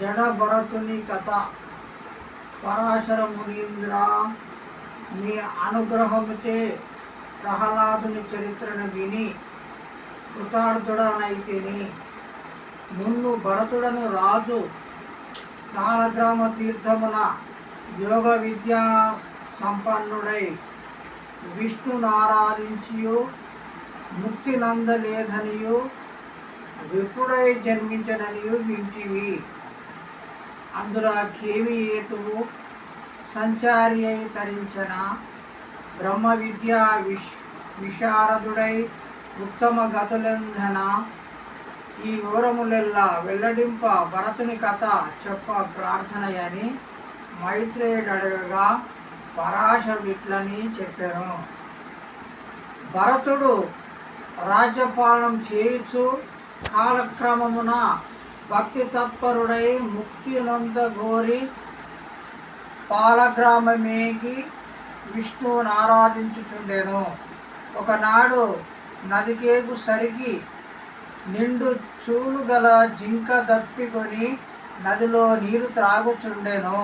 జడ భరతుని కథ. పరాశర మునీంద్ర, మీ అనుగ్రహముచే ప్రహ్లాదుని చరిత్రను విని కృతార్థుడనైతిని. మున్ను భరతుడను రాజు సాలగ్రామ తీర్థమున యోగ విద్యా సంపన్నుడై విష్ణునారాధించియు ముక్తి నందలేదనియు విప్రుడై జన్మించననియు వింటివి. అందులో కేమి ఏతువు సంచారి అయి తరించిన బ్రహ్మ విద్యా విశారదుడై ఉత్తమ గతులందన ఈ వివరములెల్లా వెల్లడింప భరతుని కథ చెప్ప ప్రార్థనయని మైత్రేయుడు అడగగా పరాశరుడిట్లని చెప్పాను. భరతుడు రాజ్యపాలనం చేయుచు కాలక్రమమున భక్తి తత్పరుడై ముక్తి నొందగోరి పాలగ్రామమేగి విష్ణువును ఆరాధించుచుండెను. ఒకనాడు నదికేగు సరికి నిండు చూలు గల జింక దప్పికొని నదిలో నీరు త్రాగుచుండెను.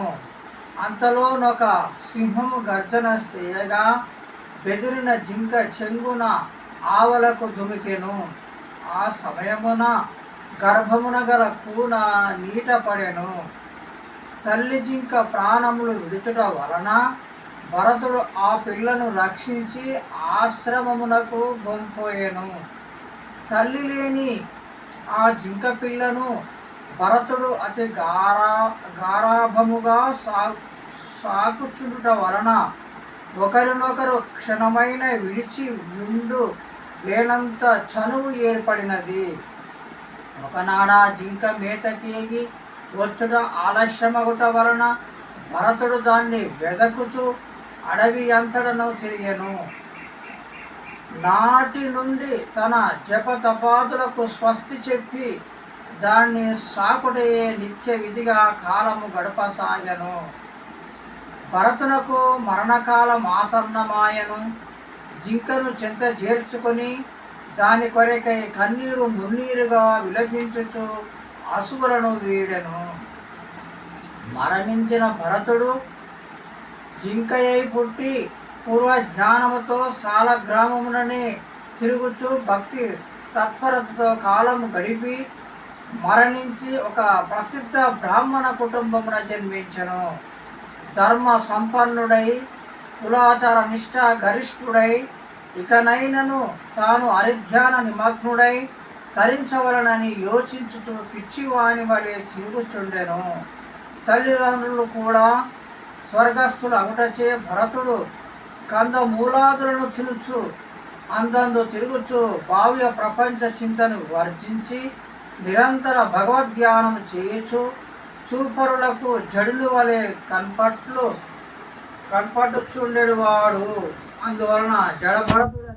అంతలోనొక సింహము గర్జన చేయగా బెదిరిన జింక చెంగున ఆవలకు దుమికెను. ఆ సమయమున గర్భమున గల కూన నీట పడెను. తల్లి జింక ప్రాణములు విడుచుట వలన భరతుడు ఆ పిల్లను రక్షించి ఆశ్రమమునకు గొంపోయెను. తల్లి లేని ఆ జింక పిల్లను భరతుడు అతి గారాభముగా సాకుచుండుట వలన ఒకరినొకరు క్షణమైన విడిచి విండు లేనంత చనువు ఏర్పడినది. ఒకనాడా జింక మేతకేగి వచ్చుట ఆలస్యమగుట వలన భరతుడు దాన్ని వెదకుచు అడవి అంతటను తిరిగెను. నాటి నుండి తన జప తపాదులకు స్వస్తి చెప్పి దాన్ని సాకుడే నిత్య విధిగా కాలము గడపసాగెను. భరతునకు మరణకాలం ఆసన్నమాయను. జింకను చెంత చేర్చుకొని దాని కొరకై కన్నీరు మున్నీరుగా విలపించుచు అసువులను వీడెను. మరణించిన భరతుడు జింకయై పుట్టి పూర్వ జ్ఞానముతో సాలగ్రామముననే తిరుగుచు భక్తి తత్పరతతో కాలము గడిపి మరణించి ఒక ప్రసిద్ధ బ్రాహ్మణ కుటుంబమున జన్మించెను. ధర్మ సంపన్నుడై కులాచార నిష్ఠ గరిష్ఠుడై ఇకనైనను తాను హరిధ్యాన నిమగ్నుడై తరించవలనని యోచించుచు పిచ్చివాని వలె తిరుగుచుండెను. తల్లిదండ్రులు కూడా స్వర్గస్థులు అగుటచే భరతుడు కందమూలాదులను తినుచు అందందు తిరుగుచు భావ్య ప్రపంచ చింతను వర్జించి నిరంతర భగవద్ధ్యానం చేయుచు చూపరులకు జడులు వలె కనపడుచుండెడువాడు. అందువలన జడభరతుడని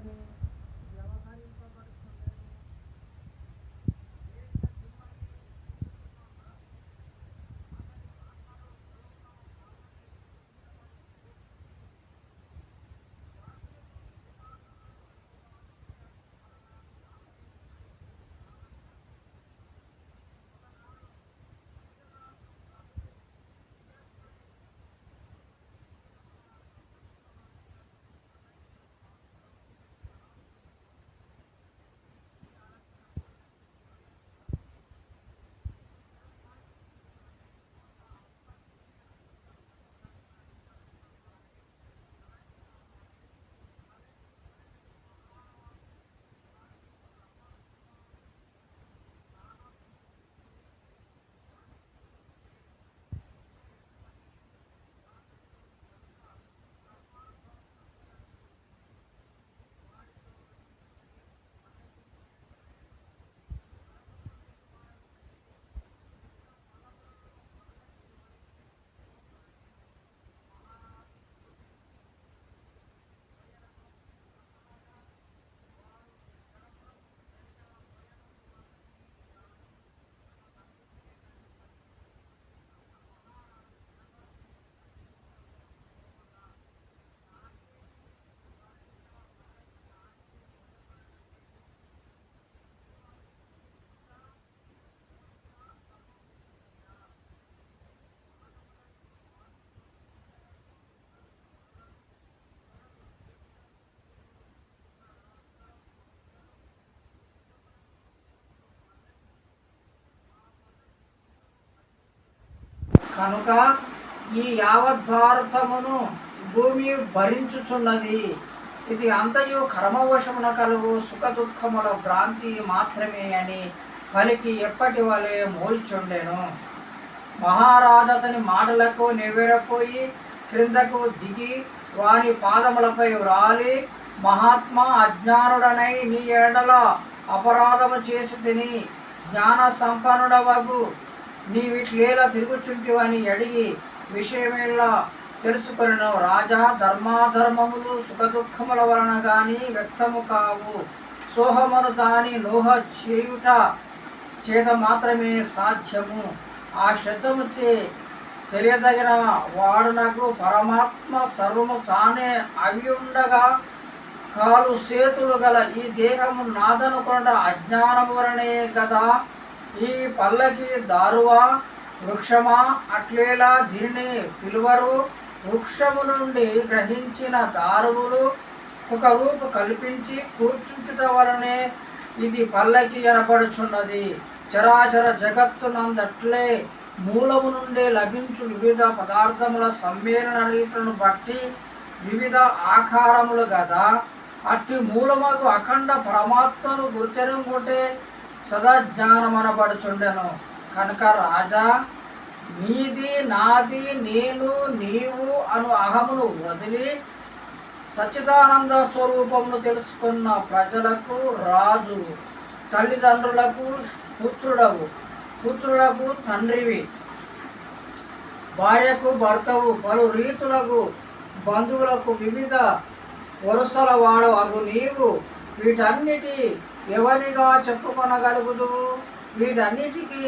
కనుక ఈ యావత్ భారతమును భూమి భరించుచున్నది. ఇది అంతయు కర్మవశమున కలుగు సుఖ దుఃఖముల భ్రాంతి మాత్రమే అని పలికి ఎప్పటి వలె మోయిచుండెను. మహారాజు అతని మాటలకు నివ్వెరపోయి క్రిందకు దిగి వాని పాదములపై వ్రాలి, మహాత్మా, అజ్ఞానుడనై నీ ఎడల అపరాధము చేసి తిని జ్ఞాన సంపన్నుడవగు నీవిట్లేలా తిరుగుచుంటివని అడిగి విషయమేలా తెలుసుకొనెను. రాజా, ధర్మాధర్మములు సుఖదుఖముల వలన గాని వ్యక్తము కావు. సోహమును దాని లోహ చేయుట చేత మాత్రమే సాధ్యము. ఆ శబ్దముచే తెలియదగిన వాడునకు పరమాత్మ సర్వము తానే అవి ఉండగా కాలు చేతులు గల ఈ దేహము నాదనుకొనుట అజ్ఞానము వలనే గదా. ఈ పల్లకి దారువా వృక్షమా? అట్లేలా దీనిని పిలువరు. వృక్షము నుండి గ్రహించిన దారువులు ఒక రూపు కల్పించి కూర్చుంచుట వలనే ఇది పల్లకి అనబడుచున్నది. చరాచర జగత్తునందట్లే మూలము నుండి లభించు వివిధ పదార్థముల సమ్మేళన రీతులను బట్టి వివిధ ఆకారములు గదా. అట్టి మూలముకు అఖండ పరమాత్మను గుర్తెరుగుంటే సదాజ్ఞానమనబడుచుండెను. కనుక రాజా, నీది, నాది, నేను, నీవు అను అహమును వదిలి సచ్చిదానంద స్వరూపమును తెలుసుకున్న ప్రజలకు రాజు, తల్లిదండ్రులకు పుత్రుడవు, పుత్రులకు తండ్రివి, భార్యకు భర్తవు, పలు రీతులకు బంధువులకు వివిధ వరుసల వాడు అగు నీవు వీటన్నిటి ఎవరిగా చెప్పుకొనగలుగుదువు? వీటన్నిటికీ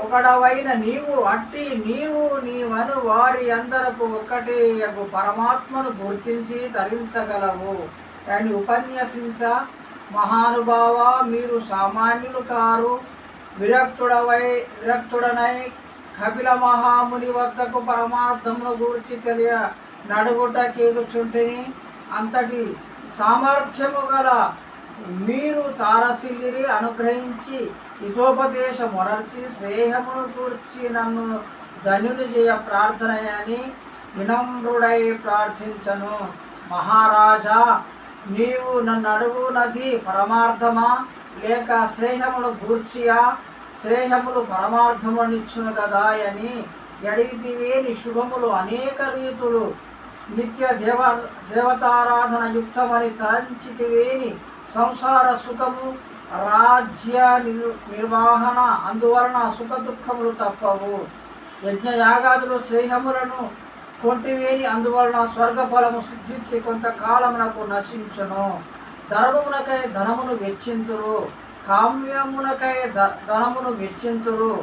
ఒకడవైన నీవు, అట్టి నీవు నీవను వారి అందరకు ఒక్కటే యగు పరమాత్మను గుర్తించి తరించగలవు అని ఉపన్యసించ, మహానుభావ, మీరు సామాన్యులు కారు. విరక్తుడనై కపిల మహాముని వద్దకు పరమార్థమును గూర్చి తెలియ నడుగుట కేగుచుంటిని. అంతటి సామర్థ్యము గల మీరు తారసిల్లిరి అనుగ్రహించి హితోపదేశమునర్చి శ్రేయమును కూర్చి నన్ను ధన్యుని చేయ ప్రార్థనయని వినమ్రుడై ప్రార్థించను. మహారాజా, నీవు నన్ను అడుగునది పరమార్థమా లేక శ్రేయమును గూర్చియా? శ్రేయములు పరమార్థమునిచ్చును కదా అని అడిగితివేని శుభములు అనేక రీతులు నిత్య దేవతారాధన యుక్తమని తలంచితివేని సంసార సుఖము రాజ్య నిర్వహణ అందువలన సుఖ దుఃఖములు తప్పవు. యజ్ఞయాగాదులు శ్రేయములను కొంటివేని అందువలన స్వర్గఫలము సిద్ధించి కొంతకాలమునకు నశించును. ధర్మమునకై ధనమును వెచ్చింతురు, కామ్యమునకై ధనమును వెచ్చింతురు.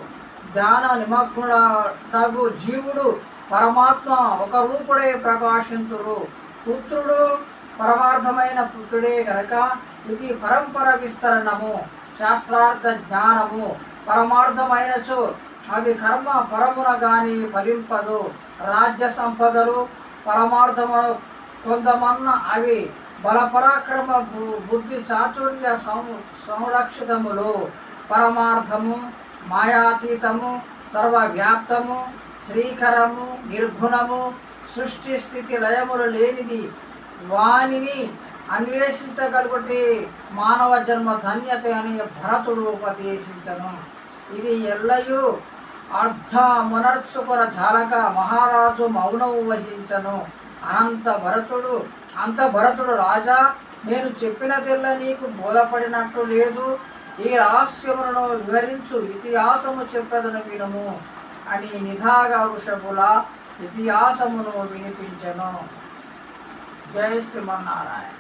ధ్యాన నిమగ్నుడగు జీవుడు పరమాత్మ ఒక రూపుడై ప్రకాశింతురు. పుత్రుడు పరమార్థమైన పుత్రుడే గనక ఇది పరంపర విస్తరణము. శాస్త్రార్థ జ్ఞానము పరమార్థమైనచో అది కర్మ పరమున గాని ఫలింపదు. రాజ్య సంపదలు పరమార్థము కొందమన్న అవి బలపరాక్రమ బుద్ధి చాతుర్య సంరక్షితములు. పరమార్థము మాయాతీతము, సర్వవ్యాప్తము, శ్రీకరము, నిర్గుణము, సృష్టి స్థితి లయములు లేనిది. వానిని అన్వేషించగలుగుటే మానవ జన్మ ధన్యత అని భరతుడు ఉపదేశించను. ఇది ఎల్లయూ అర్థమునర్చుకొన జాలక మహారాజు మౌనము వహించను. అంత భరతుడు రాజా, నేను చెప్పినదెల్ల నీకు బోధపడినట్టు లేదు. ఈ రహస్యములను వివరించు ఇతిహాసము చెప్పదను వినుము అని నిధాగా వృషభుల ఇతిహాసమును వినిపించెను. జై శ్రీమన్నారాయణ.